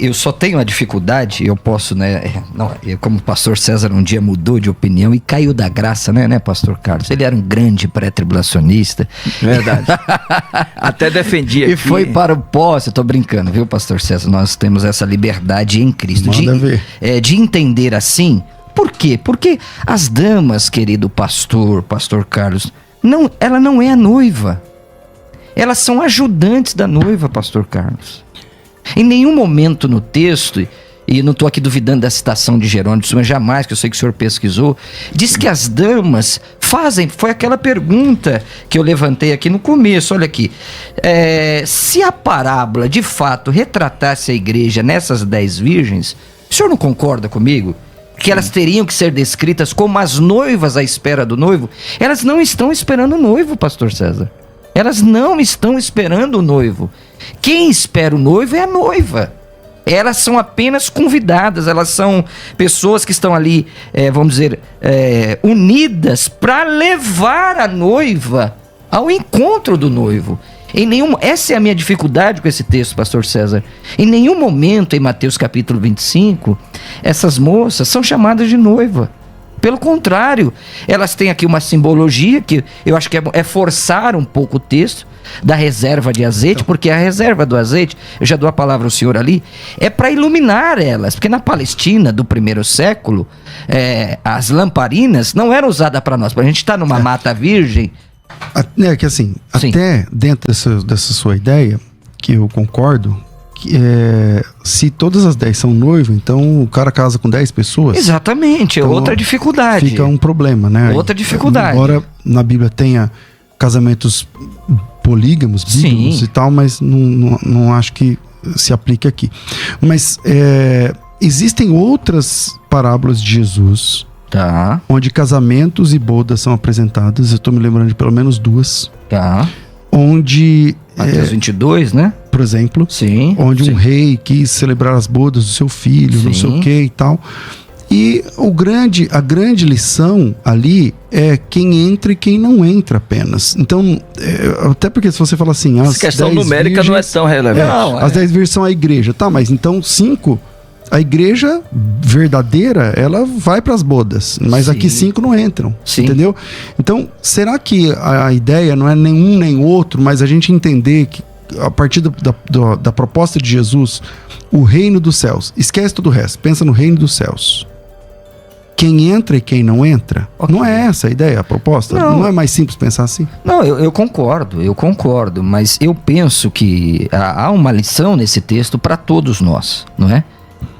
Eu só tenho a dificuldade, eu posso, né? Como o pastor César um dia mudou de opinião e caiu da graça, né, pastor Carlos? Ele era um grande pré-tribulacionista. Verdade. Até defendia. E foi para o pós, eu tô brincando, viu, pastor César? Nós temos essa liberdade em Cristo. De entender assim. Por quê? Porque as damas, querido pastor Carlos, ela não é a noiva. Elas são ajudantes da noiva, pastor Carlos. Em nenhum momento no texto, e não estou aqui duvidando da citação de Jerônimo, mas jamais, que eu sei que o senhor pesquisou, diz que as damas foi aquela pergunta que eu levantei aqui no começo, olha aqui, se a parábola de fato retratasse a igreja nessas 10 virgens, o senhor não concorda comigo? Que elas teriam que ser descritas como as noivas à espera do noivo? Elas não estão esperando o noivo, pastor César. Elas não estão esperando o noivo. Quem espera o noivo é a noiva. Elas são apenas convidadas, elas são pessoas que estão ali, vamos dizer, unidas para levar a noiva ao encontro do noivo. Essa é a minha dificuldade com esse texto, pastor César. Em nenhum momento em Mateus capítulo 25, essas moças são chamadas de noiva. Pelo contrário, elas têm aqui uma simbologia que eu acho que é forçar um pouco o texto da reserva de azeite, porque a reserva do azeite, eu já dou a palavra ao senhor ali, é para iluminar elas, porque na Palestina do primeiro século, as lamparinas não eram usadas para nós, para a gente estar numa mata virgem. Que assim, sim, até dentro dessa sua ideia, que eu concordo, se todas as 10 são noivos, então o cara casa com 10 pessoas. Exatamente, então outra dificuldade. Fica um problema, né? Outra dificuldade. Embora na Bíblia tenha casamentos polígamos, bíblicos e tal, mas não acho que se aplique aqui. Mas existem outras parábolas de Jesus, onde casamentos e bodas são apresentadas. Eu estou me lembrando de pelo menos 2. Onde... Mateus 22, né? Por exemplo. Sim. Onde um rei quis celebrar as bodas do seu filho, não sei o que e tal. E a grande lição ali é quem entra e quem não entra apenas. Então, até porque se você fala assim... Essa questão numérica virgens, não é tão relevante. As 10 virgens são a igreja. Tá, mas então 5... A igreja verdadeira, ela vai para as bodas, mas aqui 5 não entram, entendeu? Então, será que a ideia não é nenhum nem outro, mas a gente entender que a partir da proposta de Jesus, o reino dos céus, esquece todo o resto, pensa no reino dos céus. Quem entra e quem não entra, não é essa a ideia, a proposta? Não é mais simples pensar assim? Não, eu concordo, mas eu penso que há uma lição nesse texto para todos nós, não é?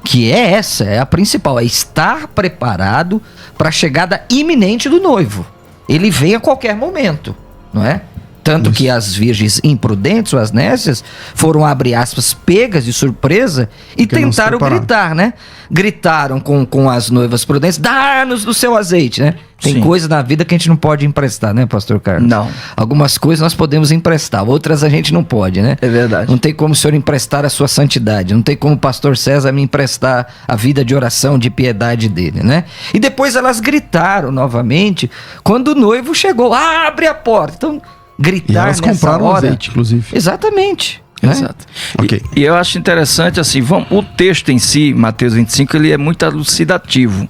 Que é a principal, é estar preparado para a chegada iminente do noivo. Ele vem a qualquer momento, não é? Tanto que as virgens imprudentes, ou as nécias, foram, abre aspas, pegas de surpresa e tentaram gritar, né? Gritaram com as noivas prudentes, dá-nos do seu azeite, né? Tem coisas na vida que a gente não pode emprestar, né, pastor Carlos? Não. Algumas coisas nós podemos emprestar, outras a gente não pode, né? É verdade. Não tem como o senhor emprestar a sua santidade, não tem como o pastor César me emprestar a vida de oração, de piedade dele, né? E depois elas gritaram novamente, quando o noivo chegou, abre a porta. Então, gritar e elas compraram azeite, inclusive. Exatamente. Exato. Okay. E eu acho interessante, assim, o texto em si, Mateus 25, ele é muito elucidativo,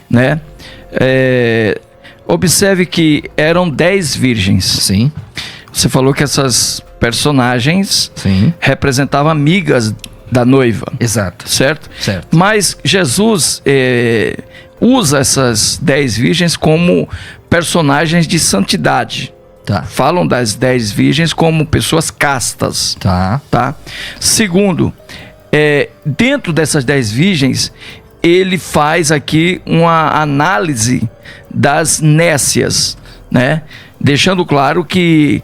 né? Observe que eram 10 virgens. Sim. Você falou que essas personagens representavam amigas da noiva. Exato. Certo? Mas Jesus usa essas 10 virgens como personagens de santidade. Falam das 10 virgens como pessoas castas. Segundo, dentro dessas 10 virgens, ele faz aqui uma análise das nécias, né? Deixando claro que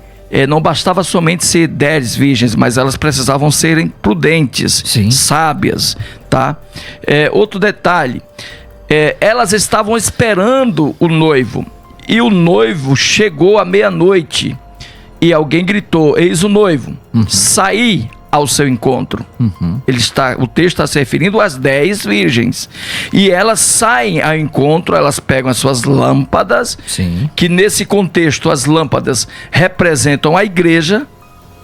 não bastava somente ser 10 virgens, mas elas precisavam serem prudentes, sábias, tá? Outro detalhe, elas estavam esperando o noivo. E o noivo chegou à meia-noite e alguém gritou, eis o noivo, saí ao seu encontro. O texto está se referindo às 10 virgens. E elas saem ao encontro, elas pegam as suas lâmpadas, que nesse contexto as lâmpadas representam a igreja,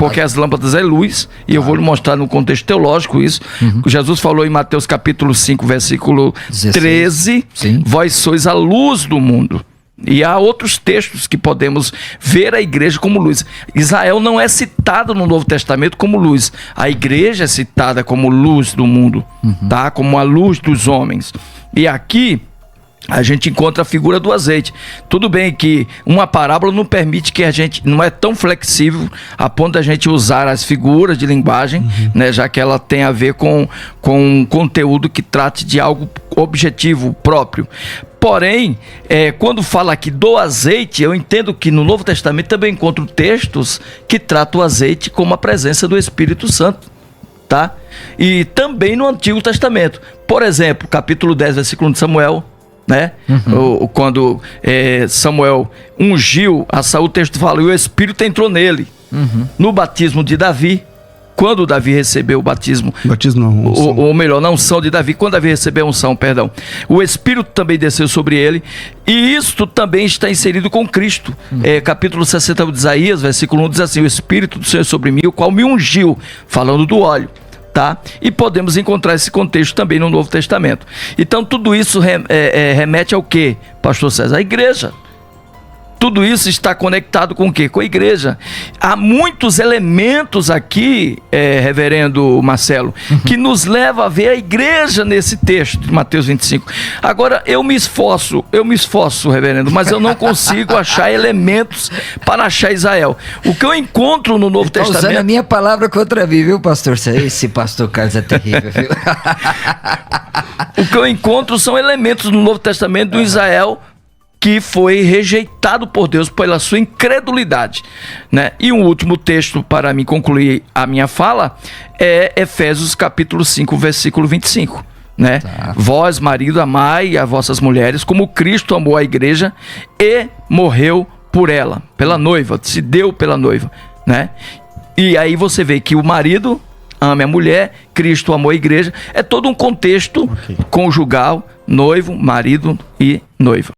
porque as lâmpadas é luz, e eu vou lhe mostrar no contexto teológico isso. Jesus falou em Mateus capítulo 5, versículo 13, vós sois a luz do mundo. E há outros textos que podemos ver a igreja como luz. Israel não é citado no Novo Testamento como luz. A igreja é citada como luz do mundo, tá? Como a luz dos homens. E aqui a gente encontra a figura do azeite. Tudo bem que uma parábola não permite que a gente, não é tão flexível a ponto da gente usar as figuras de linguagem, né, já que ela tem a ver com um conteúdo que trate de algo objetivo próprio. Porém, quando fala aqui do azeite, eu entendo que no Novo Testamento também encontro textos que tratam o azeite como a presença do Espírito Santo, tá? E também no Antigo Testamento. Por exemplo, capítulo 10, versículo 1 de Samuel, né? Quando Samuel ungiu a Saul, o texto fala, e o Espírito entrou nele. No batismo de Davi, quando Davi recebeu o batismo, ou melhor, na unção de Davi, quando Davi recebeu a unção, perdão, o Espírito também desceu sobre ele, e isto também está inserido com Cristo. Capítulo 60 de Isaías, versículo 1, diz assim, o Espírito do Senhor sobre mim, o qual me ungiu, falando do óleo. Tá? E podemos encontrar esse contexto também no Novo Testamento. Então tudo isso remete ao quê, pastor César? A igreja. Tudo isso está conectado com o quê? Com a igreja. Há muitos elementos aqui, reverendo Marcelo, que nos leva a ver a igreja nesse texto de Mateus 25. Agora, eu me esforço, reverendo, mas eu não consigo achar elementos para achar Israel. O que eu encontro no Novo Testamento... usando a minha palavra contra mim, viu, pastor? Esse pastor Carlos é terrível, viu? O que eu encontro são elementos no Novo Testamento do Israel que foi rejeitado por Deus pela sua incredulidade, né? E um último texto para me concluir a minha fala é Efésios capítulo 5, versículo 25, né? Tá. Vós, marido, amai as vossas mulheres como Cristo amou a igreja e morreu por ela, pela noiva, se deu pela noiva, né? E aí você vê que o marido ama a mulher, Cristo amou a igreja, é todo um contexto conjugal, noivo, marido e noiva.